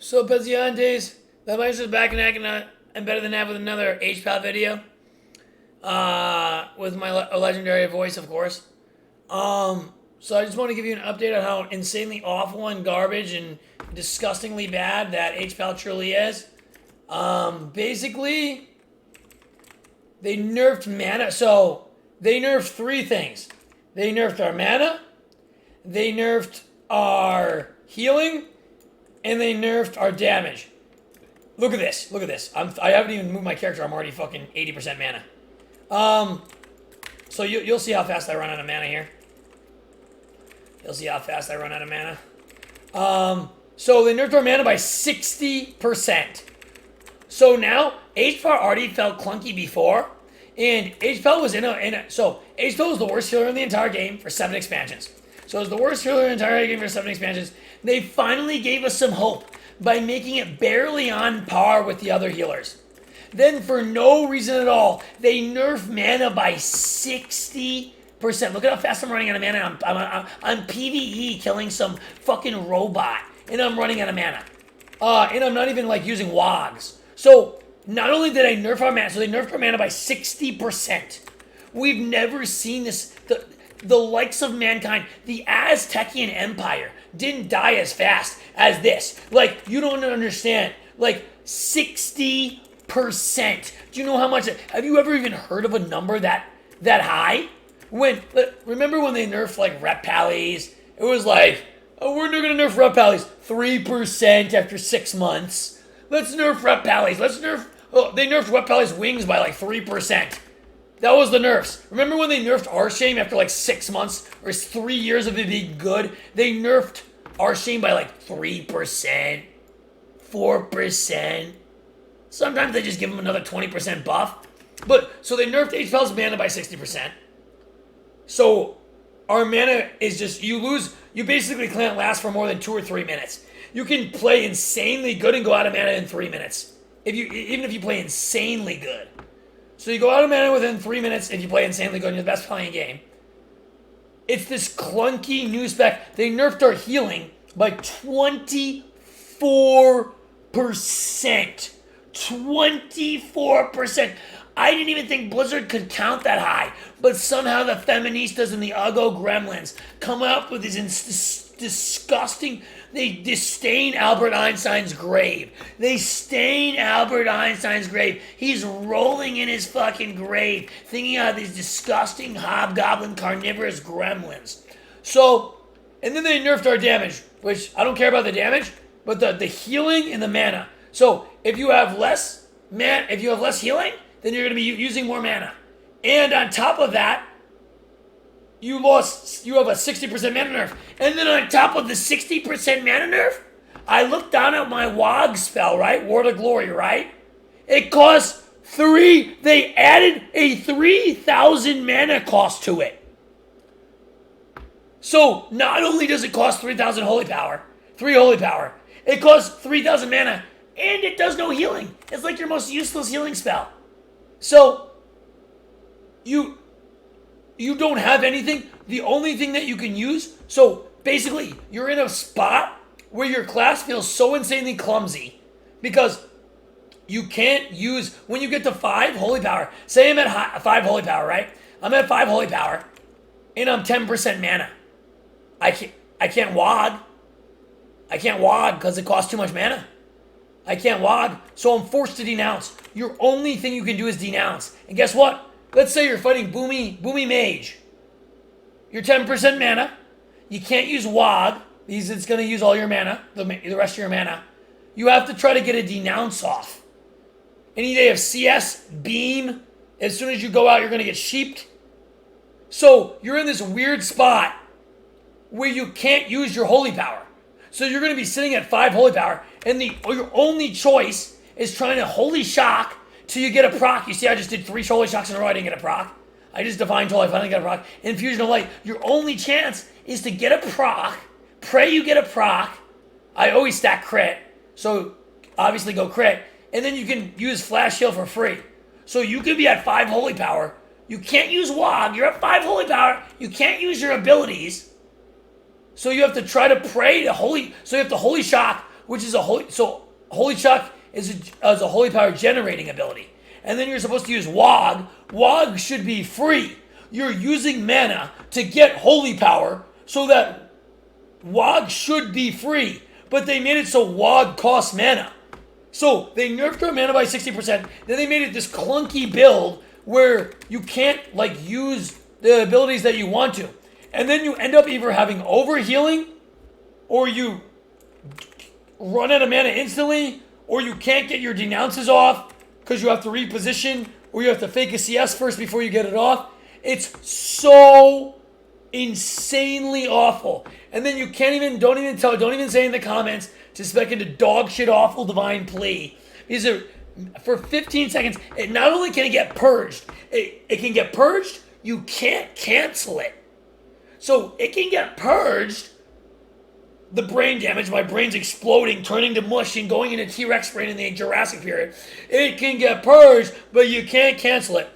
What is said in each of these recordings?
So, Peziantes, the mice is back and acting and better than that with another Hpal video. With my legendary voice, of course. So I just want to give you an update on how insanely awful and garbage and disgustingly bad that Hpal truly is. Basically, they nerfed mana. So, they nerfed three things. They nerfed our mana, they nerfed our healing, and they nerfed our damage. Look at this. Look at this. I haven't even moved my character. I'm already fucking 80% mana. So you'll see how fast I run out of mana here. You'll see how fast I run out of mana. So they nerfed our mana by 60%. So now, Hpal already felt clunky before. And Hpal was so Hpal was the worst healer in the entire game for 7 expansions. So it was the worst healer in the entire game for 7 expansions. They finally gave us some hope by making it barely on par with the other healers. Then, for no reason at all, they nerf mana by 60%. Look at how fast I'm running out of mana. I'm PvE killing some fucking robot, and I'm running out of mana. And I'm not even like using wogs. So not only did I nerf our mana, so they nerfed our mana by 60%. We've never seen this. The likes of mankind, the Aztecian Empire, didn't die as fast as this. Like, you don't understand. Like, 60%. Do you know how much? Have you ever even heard of a number that high? Remember when they nerfed, like, Hpals? It was like, oh, we're going to nerf Hpals 3% after 6 months. Let's nerf Hpals. They nerfed Hpals wings by, like, 3%. That was the nerfs. Remember when they nerfed Arshame after like 6 months or 3 years of it being good? They nerfed Arshame by like 3%, 4%. Sometimes they just give them another 20% buff. So they nerfed Hpal's mana by 60%. So our mana is just, you basically can't last for more than 2 or 3 minutes. You can play insanely good and go out of mana in 3 minutes. Even if you play insanely good. So you go out of mana within 3 minutes if you play insanely good and you're the best playing game. It's this clunky new spec. They nerfed our healing by 24%. 24%. I didn't even think Blizzard could count that high. But somehow the feministas and the Uggo gremlins come up with these disgusting... They disdain Albert Einstein's grave. They stain Albert Einstein's grave. He's rolling in his fucking grave, thinking of these disgusting hobgoblin carnivorous gremlins. So, and then they nerfed our damage, which I don't care about the damage, but the healing and the mana. So, if you have less healing, then you're going to be using more mana. And on top of that, you have a 60% mana nerf. And then on top of the 60% mana nerf, I looked down at my WOG spell, right? Word of Glory, right? It costs they added a 3,000 mana cost to it. So not only does it cost 3,000 holy power, it costs 3,000 mana, and it does no healing. It's like your most useless healing spell. So, you don't have anything. The only thing that you can use, so basically, you're in a spot where your class feels so insanely clumsy because you can't use, when you get to 5 holy power, say I'm at 5 holy power, right? I'm at 5 holy power, and I'm 10% mana. I can't WOG. I can't WOG because it costs too much mana. I can't WOG, so I'm forced to denounce. Your only thing you can do is denounce. And guess what? Let's say you're fighting Boomy Mage. You're 10% mana. You can't use WOG, because it's going to use all your mana, the rest of your mana. You have to try to get a denounce off. Any day of CS, Beam, as soon as you go out, you're going to get sheeped. So you're in this weird spot where you can't use your holy power. So you're going to be sitting at 5 holy power, and your only choice is trying to holy shock till you get a proc. You see, I just did 3 holy shocks in a row. I didn't get a proc. I just divine toll. I finally got a proc. Infusion of light. Your only chance is to get a proc. Pray you get a proc. I always stack crit, so obviously go crit, and then you can use flash heal for free. So you could be at 5 holy power. You can't use WOG. You're at 5 holy power. You can't use your abilities. So you have to try to pray to holy. So you have to holy shock, which is Holy Shock is a holy power generating ability. And then you're supposed to use Wog. Wog should be free. You're using mana to get holy power, so that Wog should be free. But they made it so Wog costs mana. So they nerfed our mana by 60%. Then they made it this clunky build where you can't use the abilities that you want to. And then you end up either having overhealing, or you run out of mana instantly, or you can't get your denounces off because you have to reposition, or you have to fake a CS first before you get it off. It's so insanely awful. And then you don't even say in the comments to spec into dog shit awful divine plea. Because for 15 seconds, it not only can it get purged, it can get purged, you can't cancel it. So it can get purged, the brain damage, my brain's exploding, turning to mush and going into T-Rex brain in the Jurassic period. It can get purged, but you can't cancel it.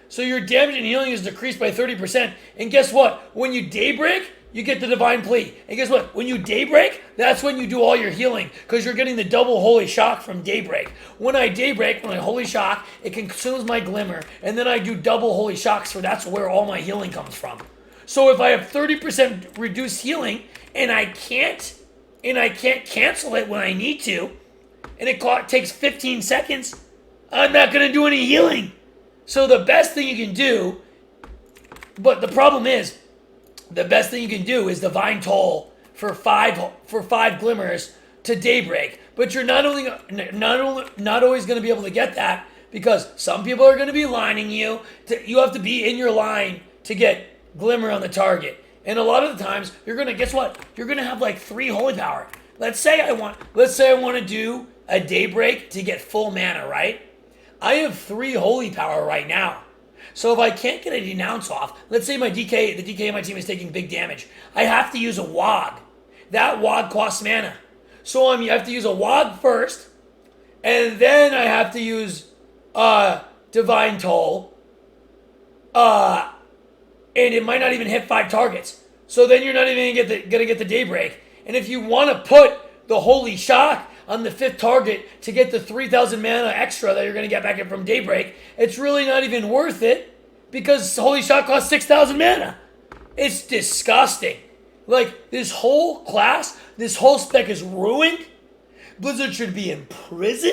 So your damage and healing is decreased by 30%. And guess what? When you daybreak, you get the divine plea. And guess what? When you daybreak, that's when you do all your healing, because you're getting the double holy shock from daybreak. When I holy shock, it consumes my glimmer, and then I do double holy shocks, for that's where all my healing comes from. So if I have 30% reduced healing, and I can't cancel it when I need to, and it takes 15 seconds, I'm not going to do any healing. So the best thing you can do, but the problem is, the best thing you can do is Divine Toll for five glimmers to daybreak. But you're not always going to be able to get that, because some people are going to be lining you. You have to be in your line to get glimmer on the target. And a lot of the times, you're going to, guess what? You're going to have 3 holy power. Let's say I want to do a daybreak to get full mana, right? I have 3 holy power right now. So if I can't get a denounce off, let's say the DK of my team is taking big damage, I have to use a Wog. That Wog costs mana. So I have to use a Wog first, and then I have to use Divine Toll, and it might not even hit 5 targets. So then you're not even gonna get the daybreak. And if you want to put the holy shock on the 5th target to get the 3,000 mana extra that you're going to get back in from daybreak, it's really not even worth it, because holy shock costs 6,000 mana. It's disgusting. This whole class, this whole spec is ruined. Blizzard should be in prison.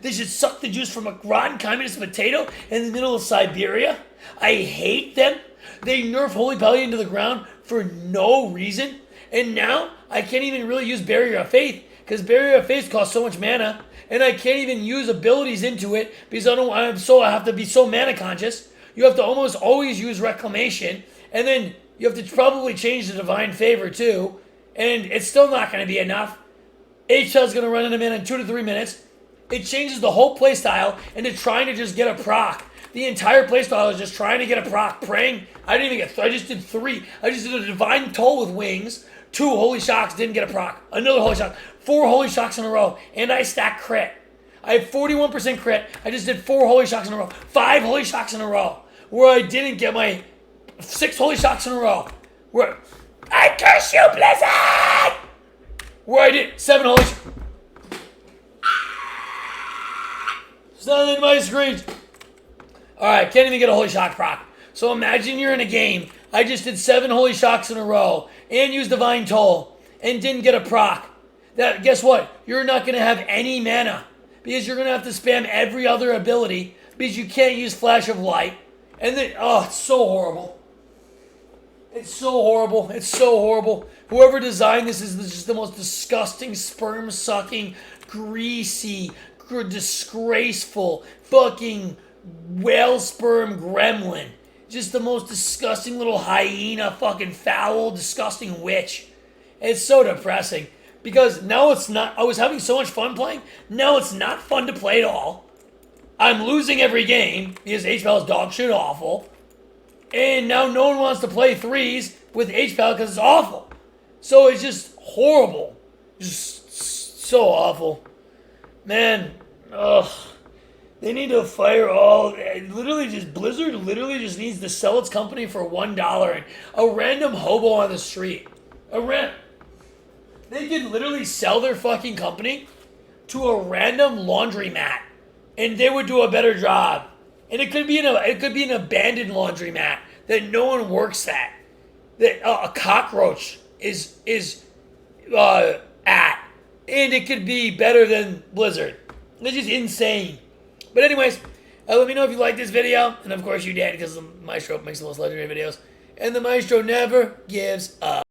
They should suck the juice from a rotten communist potato in the middle of Siberia. I hate them. They nerf Holy Paladin into the ground for no reason. And now I can't even really use Barrier of Faith, because Barrier of Faith costs so much mana, and I can't even use abilities into it because I have to be so mana conscious. You have to almost always use Reclamation, and then you have to probably change the Divine Favor too, and it's still not going to be enough. Hpal is going to run into mana in 2 to 3 minutes. It changes the whole playstyle into trying to just get a proc. The entire playstyle is just trying to get a proc, praying. I just did 3. I just did a Divine Toll with wings, 2 holy shocks, didn't get a proc. Another holy shock, 4 holy shocks in a row, and I stack crit. I have 41% crit. I just did 4 holy shocks in a row, 5 holy shocks in a row, where I didn't get my 6 holy shocks in a row. Where I curse you, Blizzard! Where I did 7 holy shocks. It's not in my screens. Alright, can't even get a holy shock proc. So imagine you're in a game. I just did 7 holy shocks in a row and used Divine Toll and didn't get a proc. Guess what? You're not going to have any mana, because you're going to have to spam every other ability, because you can't use Flash of Light. And then, it's so horrible. It's so horrible. It's so horrible. Whoever designed this is just the most disgusting, sperm-sucking, greasy, disgraceful, fucking whale sperm gremlin. Just the most disgusting little hyena, fucking foul, disgusting witch. It's so depressing, because now it's not. I was having so much fun playing. Now it's not fun to play at all. I'm losing every game because Hpal is dog shit awful. And now no one wants to play 3s with Hpal because it's awful. So it's just horrible. Just so awful. Man, ugh. They need to fire all. Blizzard literally just needs to sell its company for $1 and a random hobo on the street. They could literally sell their fucking company to a random laundromat, and they would do a better job. And it could be an abandoned laundromat that no one works at, that a cockroach is at, and it could be better than Blizzard. It's just insane. But anyways, let me know if you liked this video, and of course you did, because the Maestro makes the most legendary videos, and the Maestro never gives up.